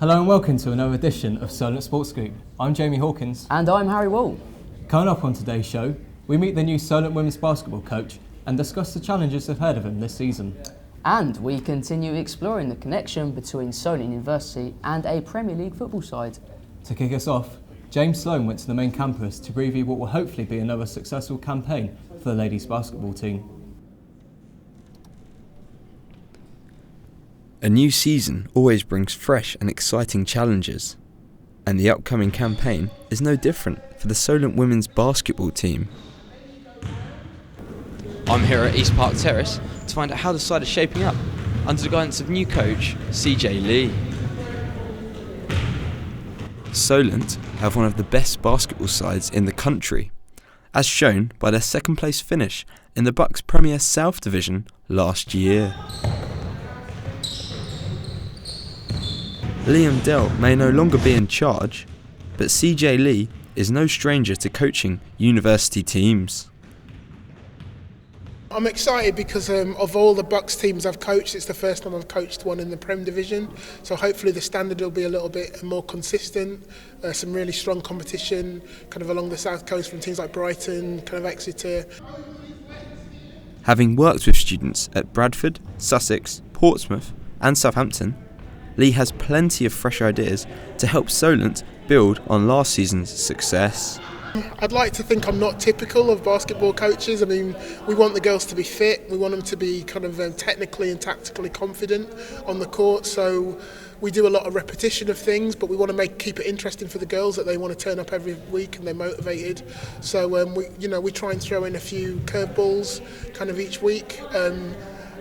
Hello and welcome to another edition of Solent Sports Scoop. I'm Jamie Hawkins. And I'm Harry Wall. Coming up on today's show, we meet the new Solent women's basketball coach and discuss the challenges ahead of him this season. And we continue exploring the connection between Solent University and a Premier League football side. To kick us off, James Sloan went to the main campus to preview what will hopefully be another successful campaign for the ladies basketball team. A new season always brings fresh and exciting challenges, and the upcoming campaign is no different for the Solent women's basketball team. I'm here at East Park Terrace to find out how the side is shaping up under the guidance of new coach CJ Lee. Solent have one of the best basketball sides in the country, as shown by their second place finish in the Bucks Premier South Division last year. Liam Dell may no longer be in charge, but CJ Lee is no stranger to coaching university teams. I'm excited because of all the Bucks teams I've coached, it's the first time I've coached one in the Prem Division. So hopefully the standard will be a little bit more consistent, some really strong competition kind of along the south coast from teams like Brighton, kind of Exeter. Having worked with students at Bradford, Sussex, Portsmouth and Southampton, Lee has plenty of fresh ideas to help Solent build on last season's success. I'd like to think I'm not typical of basketball coaches. I mean, we want the girls to be fit, we want them to be kind of technically and tactically confident on the court, so we do a lot of repetition of things, but we want to keep it interesting for the girls, that they want to turn up every week and they're motivated. So we try and throw in a few curveballs kind of each week.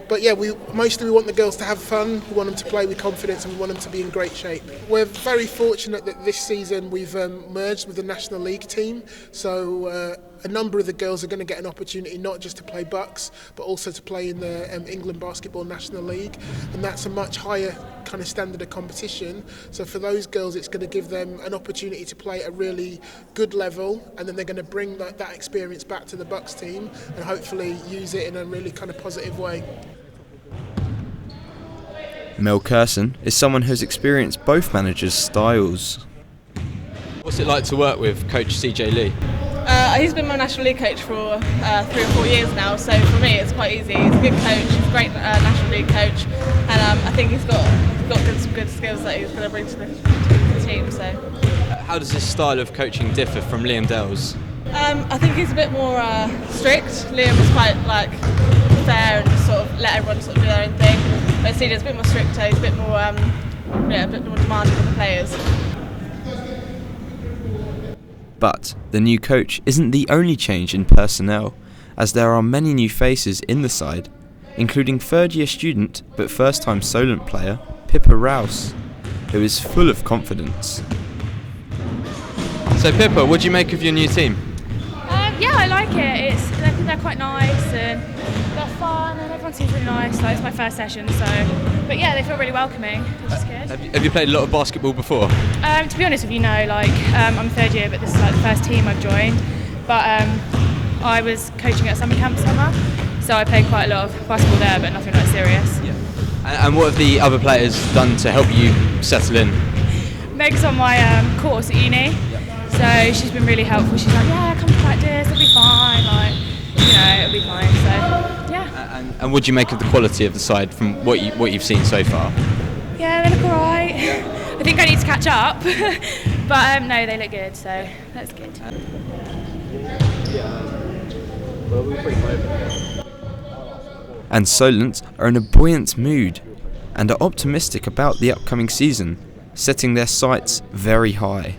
But yeah, we want the girls to have fun, we want them to play with confidence and we want them to be in great shape. We're very fortunate that this season we've merged with the National League team, so a number of the girls are going to get an opportunity not just to play Bucks, but also to play in the England Basketball National League, and that's a much higher kind of standard of competition. So for those girls it's going to give them an opportunity to play at a really good level, and then they're going to bring that experience back to the Bucks team and hopefully use it in a really kind of positive way. Mel Curson is someone who has experienced both managers' styles. What's it like to work with Coach CJ Lee? He's been my National League coach for 3 or 4 years now, so for me it's quite easy. He's a good coach, he's a great National League coach, and I think he's got some good skills that he's going to bring to the team. So, how does this style of coaching differ from Liam Dell's? I think he's a bit more strict. Liam was quite fair and just sort of let everyone sort of do their own thing. But CJ's a bit more stricter, he's a bit more demanding of the players. But the new coach isn't the only change in personnel, as there are many new faces in the side, including third-year student but first-time Solent player Pippa Rouse, who is full of confidence. So Pippa, what do you make of your new team? Yeah, I like it. They're quite nice and they're fun and everyone seems really nice. It's my first session, but yeah, they feel really welcoming, which is good. Have you played a lot of basketball before? To be honest with you, no. I'm third year, but this is the first team I've joined. But I was coaching at summer camp summer, so I played quite a lot of basketball there, but nothing like serious. Yeah. And what have the other players done to help you settle in? Meg's on my course at uni. So she's been really helpful. She's like, yeah, come to practice, it'll be fine. It'll be fine. So, yeah. And what do you make of the quality of the side from what you've seen so far? Yeah, they look alright. I think I need to catch up, but no, they look good. So that's good. And Solent are in a buoyant mood and are optimistic about the upcoming season, setting their sights very high.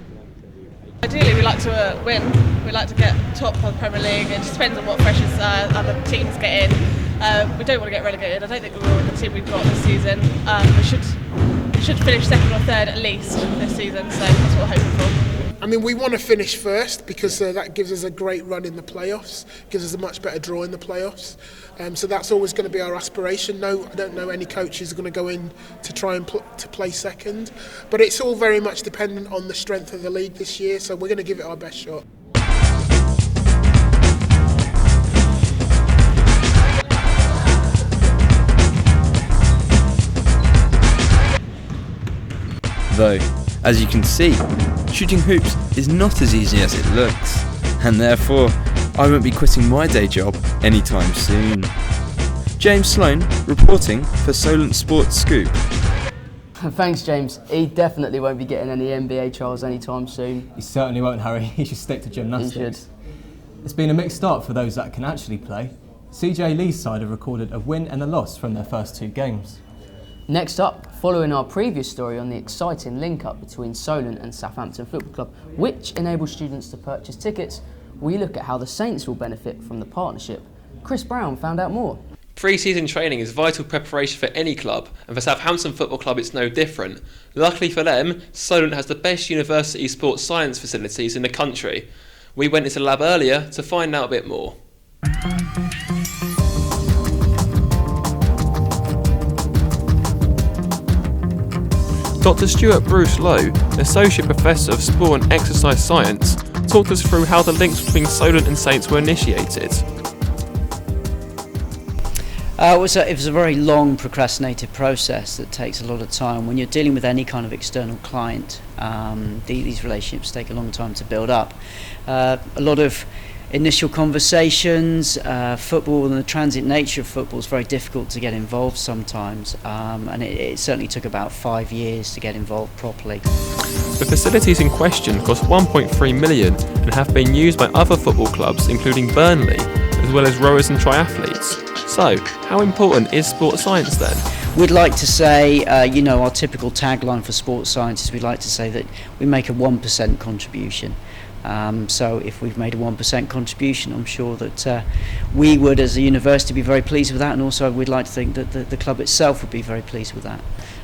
Ideally we like to win, we like to get top of the Premier League. It just depends on what pressures other teams get in. We don't want to get relegated. I don't think we will with the team we've got this season. We should finish second or third at least this season, so that's what we're hoping for. I mean, we want to finish first because that gives us a great run in the playoffs, gives us a much better draw in the playoffs. So that's always going to be our aspiration. No, I don't know any coaches are going to go in to try and to play second, but it's all very much dependent on the strength of the league this year, so we're going to give it our best shot. Though, as you can see, shooting hoops is not as easy as it looks, and therefore I won't be quitting my day job anytime soon. James Sloan, reporting for Solent Sports Scoop. Thanks, James. He definitely won't be getting any NBA trials anytime soon. He certainly won't, Harry. He should stick to gymnastics. It's been a mixed start for those that can actually play. CJ Lee's side have recorded a win and a loss from their first 2 games. Next up, following our previous story on the exciting link-up between Solent and Southampton Football Club, which enables students to purchase tickets, we look at how the Saints will benefit from the partnership. Chris Brown found out more. Pre-season training is vital preparation for any club, and for Southampton Football Club it's no different. Luckily for them, Solent has the best university sports science facilities in the country. We went into the lab earlier to find out a bit more. Dr. Stuart Bruce Lowe, Associate Professor of Sport and Exercise Science, talked us through how the links between Solent and Saints were initiated. It was a very long procrastinated process that takes a lot of time. When you're dealing with any kind of external client, these relationships take a long time to build up. A lot of initial conversations, football and the transient nature of football is very difficult to get involved sometimes, and it certainly took about 5 years to get involved properly. The facilities in question cost £1.3 million and have been used by other football clubs including Burnley, as well as rowers and triathletes. So, how important is sports science then? We'd like to say, our typical tagline for sports science is we'd like to say that we make a 1% contribution. So if we've made a 1% contribution, I'm sure that we would as a university be very pleased with that, and also we'd like to think that the club itself would be very pleased with that.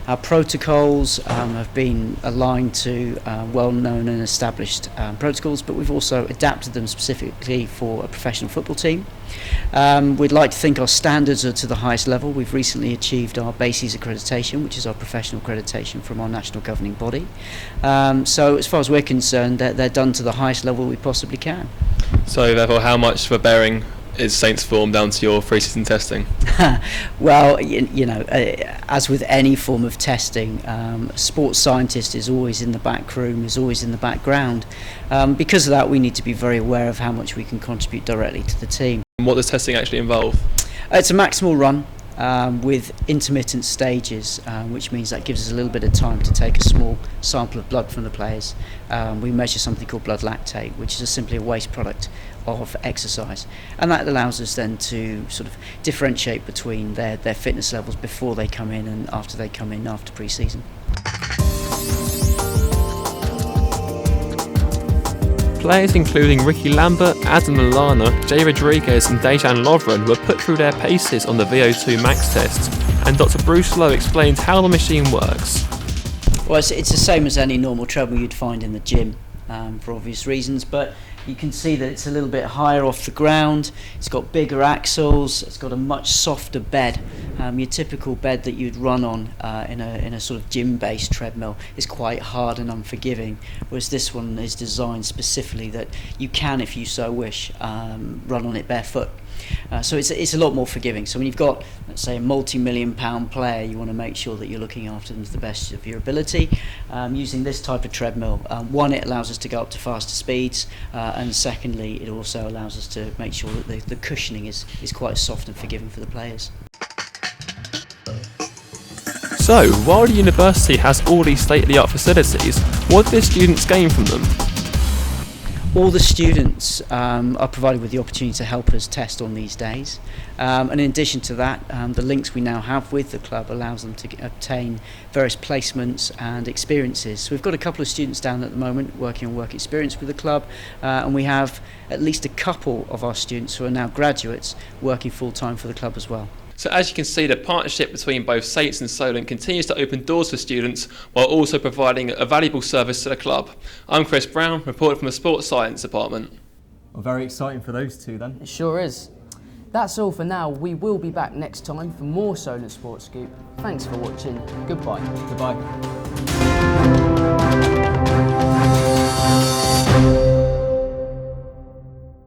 Our protocols have been aligned to well-known and established protocols, but we've also adapted them specifically for a professional football team. We'd like to think our standards are to the highest level. We've recently achieved our BASIS accreditation, which is our professional accreditation from our national governing body. So as far as we're concerned, they're done to the highest level we possibly can. So therefore, how much for bearing is Saints form down to your pre-season testing? Well, as with any form of testing, a sports scientist is always in the back room, is always in the background. Because of that, we need to be very aware of how much we can contribute directly to the team. And what does testing actually involve? It's a maximal run with intermittent stages, which means that gives us a little bit of time to take a small sample of blood from the players. We measure something called blood lactate, which is simply a waste product of exercise, and that allows us then to sort of differentiate between their fitness levels before they come in and after they come in after pre-season. Players including Ricky Lambert, Adam Lallana, Jay Rodriguez and Dejan Lovren were put through their paces on the VO2 max test, and Dr. Bruce Lowe explained how the machine works. Well, it's the same as any normal treadmill you'd find in the gym, for obvious reasons, but you can see that it's a little bit higher off the ground, it's got bigger axles, it's got a much softer bed. Your typical bed that you'd run on in a sort of gym-based treadmill is quite hard and unforgiving, whereas this one is designed specifically that you can, if you so wish, run on it barefoot. So it's a lot more forgiving. So when you've got, let's say, a multi-million-pound player, you want to make sure that you're looking after them to the best of your ability. Using this type of treadmill, one, it allows us to go up to faster speeds, and secondly, it also allows us to make sure that the cushioning is quite soft and forgiving for the players. So, while the university has all these state-of-the-art facilities, what do the students gain from them? All the students are provided with the opportunity to help us test on these days, and in addition to that, the links we now have with the club allows them to obtain various placements and experiences. So we've got a couple of students down at the moment working on work experience with the club, and we have at least a couple of our students who are now graduates working full-time for the club as well. So as you can see, the partnership between both Saints and Solent continues to open doors for students while also providing a valuable service to the club. I'm Chris Brown, reporting from the Sports Science Department. Well, very exciting for those two then. It sure is. That's all for now. We will be back next time for more Solent Sports Scoop. Thanks for watching. Goodbye. Goodbye.